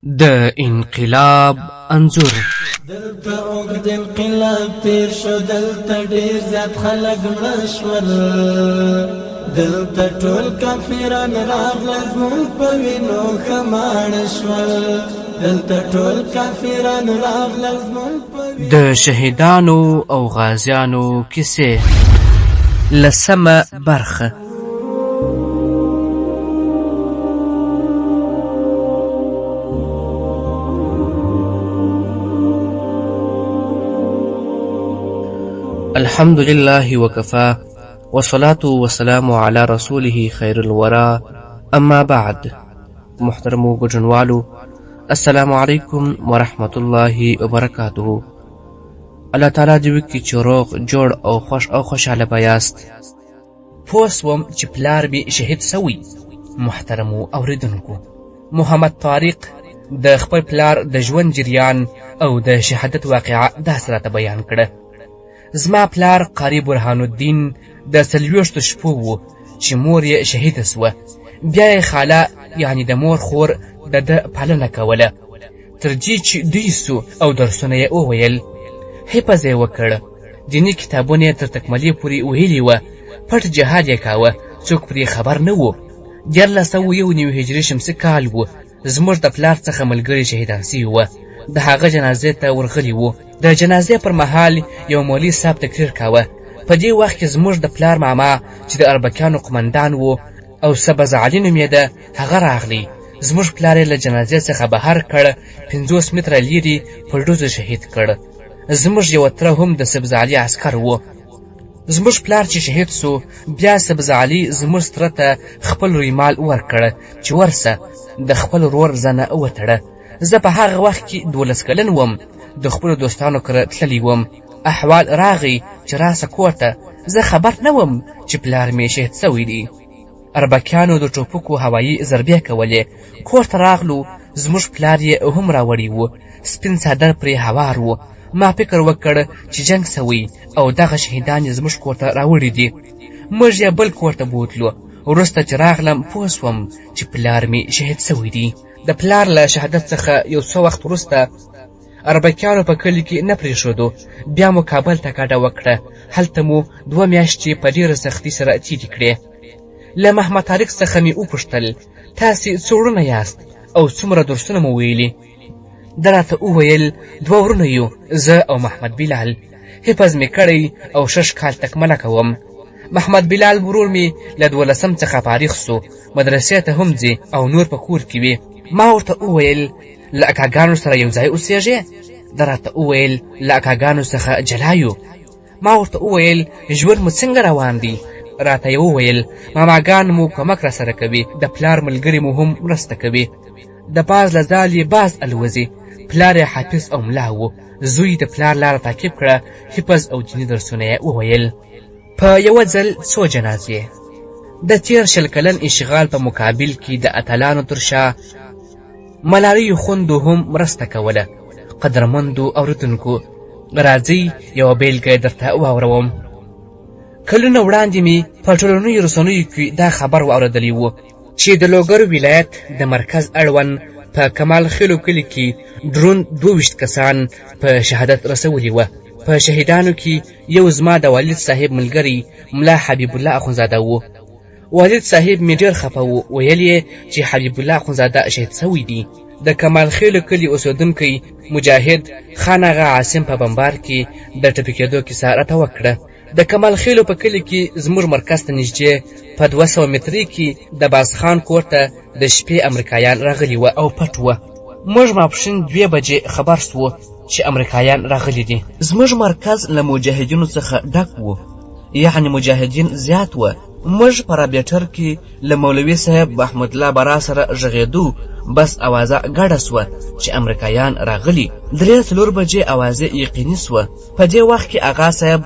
د انقلاب انځور. دلته اوږد انقلاب تیر شو، دلته ډیر زیات خلک مړه شول، دلته ټول کافران راغلل زموږ په وینو ښه ماړه شول، دلته ټول کافران راغلل زموږ په وینو. د شهیدانو او غازیانو کیسې، لسمه برخه. الحمد لله وكفى والصلاة والسلام على رسوله خير الورى، اما بعد. محترمو ګډونوالو، السلام علیکم ورحمت الله وبرکاته. الله تعالی دې وکړي چې روغ جوړ او خوش او خوشحاله بیاست. پوه سوم چې پلار مې شهید سوی. محترمو اوریدونکو، محمد طارق د خپل پلار د ژوند جریان او د شهادت واقعه داسې راته بیان کړه. زما پلار قاری برهان الدین د 40 شپو و چې مور یې شهیده سوه. بیا یې خاله یعنی د مور خور د ده پالنه کوله، تر دې چې دوی سو او درسونه یې وویل. حفظ یې وکړ، دیني کتابونه یې تر تکملې پورې ویلي وه. پټ جهاد یې کاوه، څوک پرې خبر نه و. 1491 هجري شمسي کال و. زموږ د پلار څخه ملګري شهیدان سوي وه. د هغه جنازې ته ورغلي وو. د جنازې پر مهال یو مولوي صاحب تقریر کاوه. په دې وخت کې زموږ د پلار ماما چې د اربکیانو قمندان و او سبز علي نومېده، هغه راغلی. زموږ پلار یې له جنازې څخه بهر کړ، 50 متره لیرې په ډوزو شهید کړ. زموږ یو تره هم د سبز علي عسکر و. زموږ پلار چې شهید سو، بیا سبز علي زموږ تره ته خپل ریمال ورکړ چې ورسه د خپل ورور زنه وتړه. زه په هغه وخت کې 12 کلن وم. د خپلو دوستانو کره تللی وم. احوال راغی چې راسه کور ته. زه خبر نه وم چې پلار مې شهید سوی دی. اربکیانو د ټوپکو هوایي ضربې کولې. کور ته راغلو، زموږ پلار یې هم راوړی و. سپین څادر پرې هوار و. ما فکر وکړ چې جنګ سوی او دغه شهیدان یې زموږ کور ته راوړي دي. موږ یې بل کور ته بوتلو. وروسته چې راغلم پوه سوم چې پلار مې شهید سوی دی. د پلار له شهادت څخه یو څه وخت وروسته اربکیانو په کلي کې نه پرېښودو. بیا مو کابل ته کډه وکړه. هلته مو 2 میاشتې په ډېره سختي سره تېرې کړې. له محمد طارق څخه مې وپوښتل، تاسې څو وروڼه یاست او څومره درسونه مو ویلي؟ ده راته وویل 2 وروڼه یو، زه او محمد بلال. حفظ مې کړی او 6 کال تکمله کوم. محمد بلال ورور مې له 12 څخه فارغ سو، مدرسې ته هم ځي او نور په کور کې وي. ما ورته وویل له اکاګانو سره یو ځای اوسېږې؟ ده راته وویل له اکاګانو څخه جلا یو. ما ورته وویل ژوند مو څنګه روان دی؟ راته یې وویل ماماګان مو کومک را سره کوي، د پلار ملګري مو هم مرسته کوي. د باز له ځالې باز الوځي. پلار یې حافظ او ملا و. زوی د پلار لاره تعقیب کړه. حفظ او دیني درسونه یې وویل. په یوه ځل 2 جنازې. د تیر 20 کلن اشغال په مقابل کې د اتلانو تر شا ملاریو خوندو هم مرسته کوله. قدرمندو اوریدونکو، راځئ یوه بیلګه درته واوروم. کلونه وړاندې مې په ټولنیزو رسنیو کې دا خبر واورېدلی و چې د لوګر ولایت د مرکز اړوند په کمال خیلو کلي کې درون 22 کسان په شهادت رسولي وه. په شهیدانو کې یو زما د والد صاحب ملګری ملا حبیب الله اخونزاده و. والد صاحب مې ډېر خفه و. ویل یې چې حبیب الله اخونزاده شهید سوی دی. د کمال خیلو کلي اوسېدونکی مجاهد خان آغا عاصم په بمبار کې د ټپي کېدو کیسه راته وکړه. د کمال خیلو په کلي کې زموږ مرکز ته نږدې په 200 مترې کې د بازخان کور ته د شپې امریکایان راغلي وه او پټ وه. موږ ماپښین 2 بجې خبر سوو چې امریکایان راغلي دي. زموږ مرکز له مجاهدینو څخه ډک و، یعنی مجاهدین زیات وه. موږ په رابیټر کې له مولوي صاحب محمد الله برا سره غږېدو، بس اوازه ګډه سوه چې امریکایان راغلي. 3-4 بجې اوازه یقیني سوه. په دې وخت کې آغا صاحب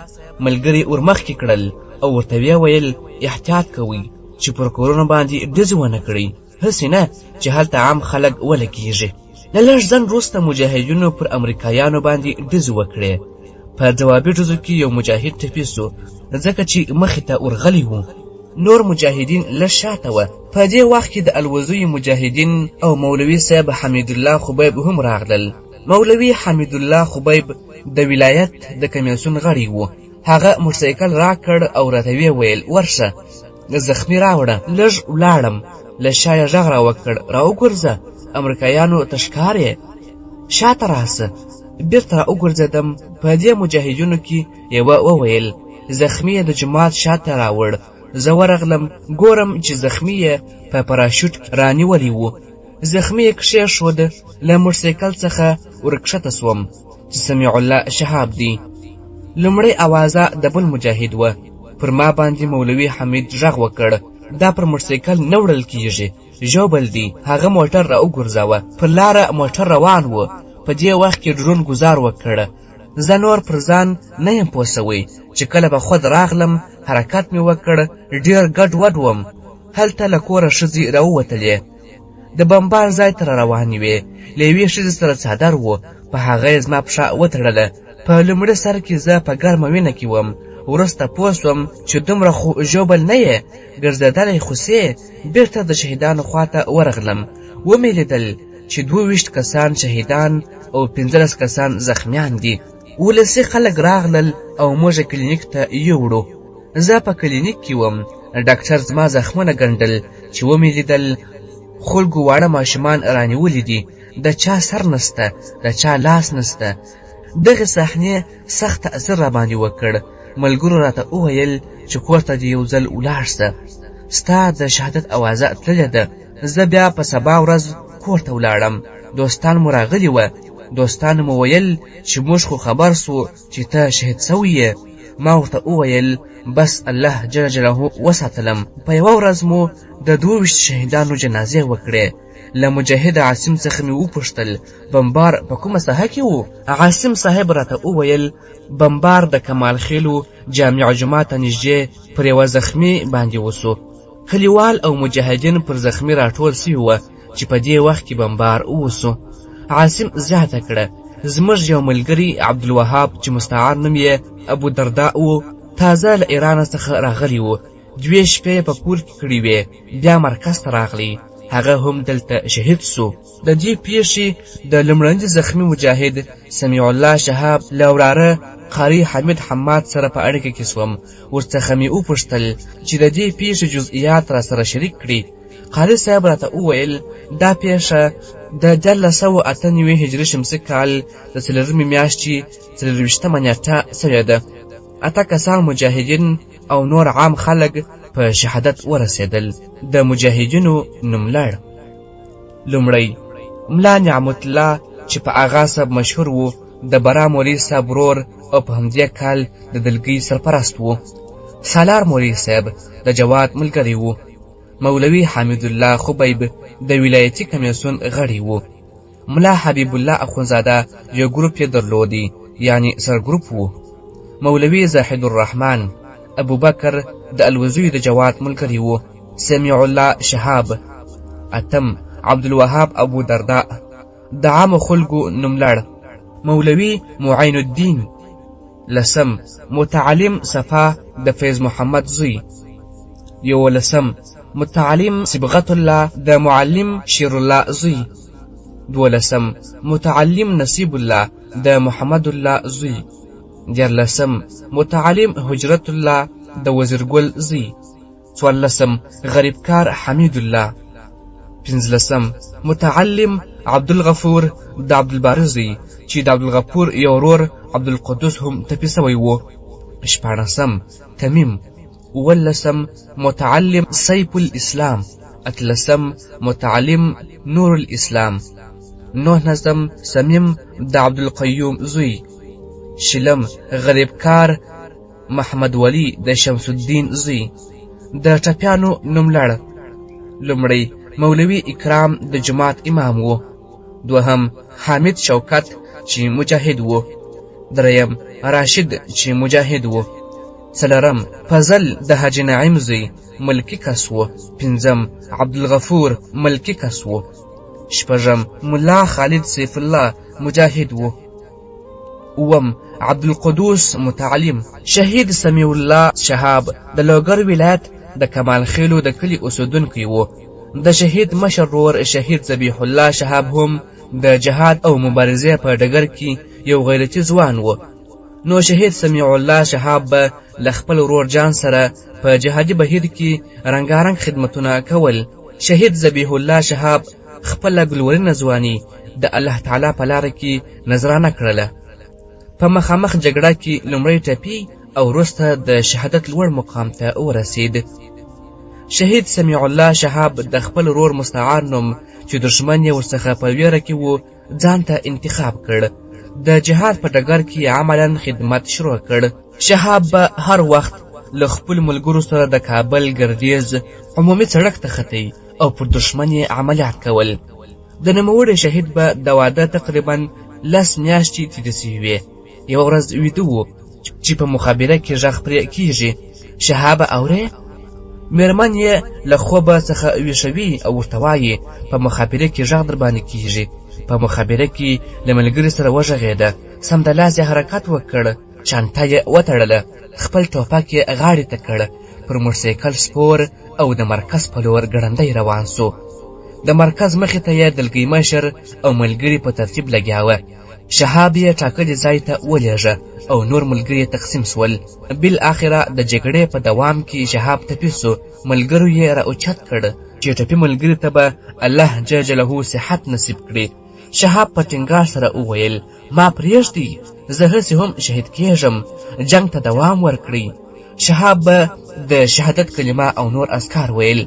ملګري ورمخکې کړل او ورته ویې ویل احتیاط کوئ چې پر کورونو باندې ډزې ونه کړئ، هسې نه چې هلته عام خلک ولګېږي. له لږ ځنډ وروسته مجاهدینو پر امریکایانو باندې ډزې وکړې. په ځوابي ډزو کې یو مجاهد ټپي سو، ځکه چې مخې ته ورغلی و. نور مجاهدین لږ شاته وه. په دې وخت کې د الوزیو مجاهدین او مولوي صاحب حمیدالله خبیب هم راغلل. مولوي حمیدالله خبیب د ولایت د کمیسیون غړی و. هغه موټرسایکل راکړ او راته ویې ویل ورشه زخمي راوړه. لږ ولاړم، له شا یې غږ راوکړ راوګرځه، امریکایانو ته ښکارې، شاته راسه. بیرته راوګرځېدم. په دې مجاهدینو کې یوه وویل زخمي یې د جومات شاته راوړ. زه ورغلم، ګورم چې زخمي یې په پراشوټ رانیولی و. زخمي یې کښېښود. له موټرسایکل څخه ورکښته سوم چې سمیع الله شهاب دی. لومړی اوازه د بل مجاهد وه. پر ما باندې مولوي حمید غږ وکړ دا پر موټرسایکل نه وړل کېږي، ژوبل دی. هغه موټر را وګرځاوه. پر لاره موټر روان و. په دې وخت کې ډرون ګزار وکړ. زه نور پر ځان نه یم پوه سوی چې کله به خود راغلم حرکت مې وکړ. ډېر ګډ وډ وم. هلته له کوره ښځې راووتلې، د بمبار ځای ته را روانې وې. له یوې ښځې سره څادر و، په هغه یې زما پښه وتړله. په لومړي سر کې زه په ګرمه وینه کې وم. وروسته پوه سوم چې دومره خو ژوبل نه یې، ګرځېدلی خو سې. بېرته د شهیدانو خواته ورغلم. ومې لیدل چې 22 کسان شهیدان او 15 کسان زخمیان دي. ولسي خلک راغلل او موږ کلینیک ته یوړو. زه په کلینیک کې وم. ډاکټر زما زخمونه ګنډل. چې ومې لیدل خلکو واړه ماشومان رانیولي دي، د چا سر نسته، د چا لاس نسته. دغه صحنې سخت تأثیر را باندې وکړ. ملګرو راته وویل چې کور ته دې یو ځل ولاړ سه، ستا د شهادت اوازه تللې ده. زه بیا په سبا ورځ کور ته ولاړم. دوستان مو راغلي وه. دوستانو مو ویل چې موږ خو خبر سو چې ته شهید سوی یې. ما ورته وویل بس الله جل جلاله وساتلم. په یوه ورځ مو د 22 شهیدانو جنازې وکړې. له مجاهد عاصم څخه مې وپوښتل بمبار په کومه ساحه کې و؟ عاصم صاحب راته وویل بمبار د کمال خیلو جامع جومات ته نږدې پر یوه زخمي باندې وسو. کلیوال او مجاهدین پر زخمي راټول سوي وه چې په دې وخت کې بمبار وسو. عاصم زیاته کړه زموږ یو ملګري عبدالوهاب چې مستعار نوم یې ابو درداء و، تازه له ایران څخه راغلی و. 2 شپې په کور کې کړې وې. بیا مرکز ته راغلی. هغه هم دلته شهید سو. د دې پیښې د لومړني زخمي مجاهد سمیع الله شهاب له وراره قاري حمید حماد سره په اړیکه کې سوم. ورڅخه مې وپوښتل چې د دې پیښې جزئیات را سره شریک کړي. قاري صاحب راته وویل دا پیښه د 1998 هجري شمسي کال د 4 میاشتې 24 نیټه سوې ده. 8 کسان مجاهدین او نور عام خلک په شهادت ورسېدل. د مجاهدینو نوملړ: لومړی ملا نعمت الله چې په آغا صاحب مشهور و، د برا مولوي صاحب ورور او په همدې کال د دلګۍ سرپرست و. سالار مولوي صاحب د جواد ملګری و. مولوي حمیدالله خبیب د ولایتي کمیسیون غړی و. ملا حبیب الله اخونزاده یو ګروپ یې درلودی، یعنی سرګروپ و. مولوي زاهد الرحمن ابو بکر د الوزیو د جواد ملګری و. سمیع الله شهاب. 8 عبدالوهاب ابو درداء د عام خلکو نوملړ: مولوي معین الدین. 10 متعلم صفا د فیض محمد زوی. 11 متعلم صبغت الله د معلم شیر الله زوی. 12 متعلم نصیب الله د محمد الله زوی. 14 متعلم حجرت الله د وزیرګل زوی. 14 غریبکار حمید الله. 15 متعلم عبدالغفور د عبدالباري زوی چې د عبدالغفور یو ورور عبدالقدوس هم تپي سوی و. 16 تمیم. 17 متعلم سیف الاسلام. 18 متعلم نور الاسلام. 19 سمیم د عبدالقیوم زوی. 20 غریبکار محمد ولی د شمس الدین زوی. د ټپیانو نوملړ: لومړی مولوي اکرام د جماعت امام و. 2 حامد شوکت چې مجاهد و. 3 راشد چې مجاهد و. 4 فضل د حاجی نعیم زوی ملکی کس و. 5 عبدالغفور ملکی کس و. 6 ملا خالد سیف الله مجاهد و. 7 عبدالقدوس متعلم. شهید سمیع الله شهاب د لوګر ولایت د کمال خیلو د کلي اوسېدونکی و. د شهید مشر ورور شهید ذبیح الله شهاب هم د جهاد او مبارزې په ډګر کې یو غیرتي ځوان و. نو شهید سمیع الله شهاب به له خپل ورور جان سره په جهادي بهیر کې رنګارنګ خدمتونه کول. شهید ذبیح الله شهاب خپله ګلورینه ځواني د الله تعالی په لاره کې نذرانه کړله. په مخامخ جګړه کې لومړی ټپي او وروسته د شهادت لوړ مقام ته ورسید. شهید سمیع الله شهاب د خپل ورور مستعار نوم چې دښمن یې ورڅخه په ویره کې و ځان ته انتخاب کړ. د جهاد په ډګر کې عملاً خدمت شروع کړ. شهاب به هر وخت له خپل ملګرو سره د کابل ګردیز عمومي سړک ته ختی او پر دښمن یې عملیات کول. د نوموړي شهید به د واده تقریباً 10 میاشتې تېرې سوې وې. یوه ورځ ویده و چې په مخابره کې غږ پرې کېږي: شهابه اورې؟ میرمن یې له خوبه څخه ویښوي او ورته وایي: په مخابره کې غږ در باندې کېږي. په مخابره کې له ملګري سره وغږېده. سمدلاسه یې حرکت وکړ، چانټه یې وتړله، خپل ټوپک یې غاړې ته کړ، پر موټرسایکل سپور او د مرکز په لور ګړندی روان سو. د مرکز مخې ته یې دلګی مشر او ملګري په ترتیب لګیاوه. شهاب یې ټاکلي ځای ته ولېږه او نور ملګري تقسیم سول. بالاخره د جګړې په دوام کې شهاب ټپي سو. ملګرو یې راوچت کړ چې ټپي ملګري ته به الله جل جلاله صحت نصیب کړي. شهاب په ټینګار سره وویل: ما پرېږدئ، زه هسې هم شهید کېږم، جنگ ته دوام ورکړئ. شهاب به د شهادت کلمه او نور اذکار ویل.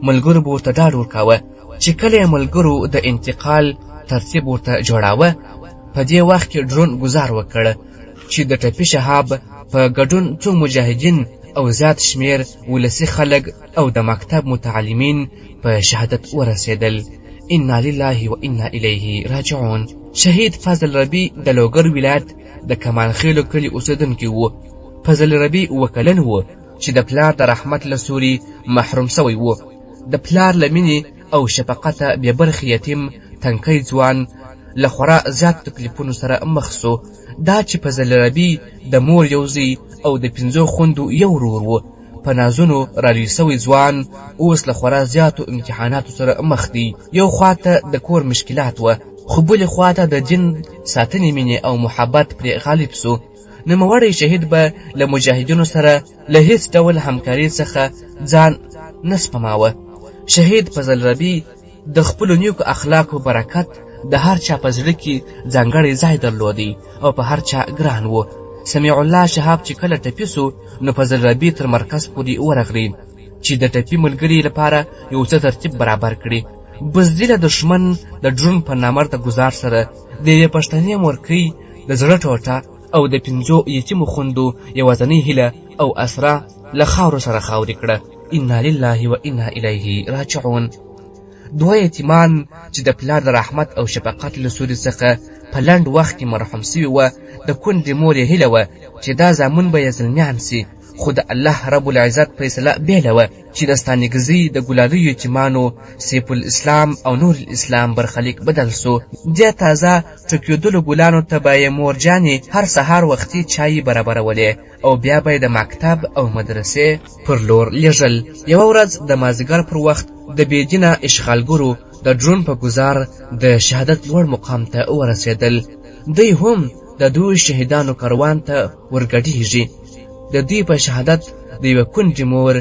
ملګرو به ورته ډاډ ورکاوه چې کله یې ملګرو د انتقال ترتیب ورته جوړاوه. په دې وخت کې ډرون ګزار وکړ چې د ټپي شهاب په ګډون څو مجاهدین او زیات شمیر ولسي خلک او د مکتب متعلمین په شهادت ورسېدل. انا لله و انا الیه راجعون. شهید فضل ربی د لوګر ولایت د کمال خیلو کلي اوسېدونکی و. فضل ربی 7 کلن و چې د پلار د رحمت له سوري محروم سوی و. د پلار له مینې او شفقته بې برخې یتیم تنکی ځوان له خورا زیات تکلیفونو سره مخ سو. دا چې فضل ربی د مور یو زوی او د 5 خویندو یو ورور و. په نازونو رالوی سوی ځوان اوس له خورا زیاتو امتحاناتو سره مخ دی. یو خواته د کور مشکلات و، خو بلې خواته د دین ساتنې مینې او محبت پرې غالب سو. نوموړی شهید به له مجاهدینو سره له هیڅ ډول همکاري څخه ځان نه سپماوه. شهید فضل ربی د خپلو نیکو اخلاقو برکت د هر چا په زړه کې ځانګړی ځای درلودی او په هر چا ګران و. سمیع الله شهاب چې کله ټپي سو نو فضل ربی تر مرکز پورې ورغلی چې د ټپي ملګري لپاره یو څه ترتیب برابر کړي. بزدله دښمن د ډرون په نامرده ګزار سره د یوې پښتنې مورکۍ د زړه ټوټه او د 5 یتیمو خویندو یوازنۍ هیله او اسره له خاورو سره خاورې کړه. انا لله و انا الیه راجعون. 2 یتیمان چې د پلار د رحمت او شفقت له سوري څخه په لنډ وخت کې مرحوم سوي وه. د کونډې مور یې هیله وه چې دا زامن به یې زلمیان سي، خو د الله رب العزت فیصله بیله وه چې د ستانګزۍ د ګلالیو یتیمانو سیف الاسلام او نور الاسلام برخلیک بدل سو. دې تازه ټوکېدلو ګلانو ته به یې مورجانې هر سهار وختي چای برابرولې او بیا به یې د مکتب او مدرسې پر لور لیږل. یوه ورځ د مازدیګر پر وخت د بېدینه اشغالګرو د ډرون په ګزار د شهادت لوړ مقام ته ورسېدل. دوی هم د 2 شهیدانو کاروان ته ورګډېږي. د دوی په شهادت د یوه کونډې مور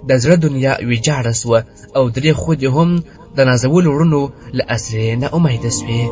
د زړه دنیا ویجاړه سوه او 3 خویندې هم د نازولو وروڼو له اسرې نه امیده سوې.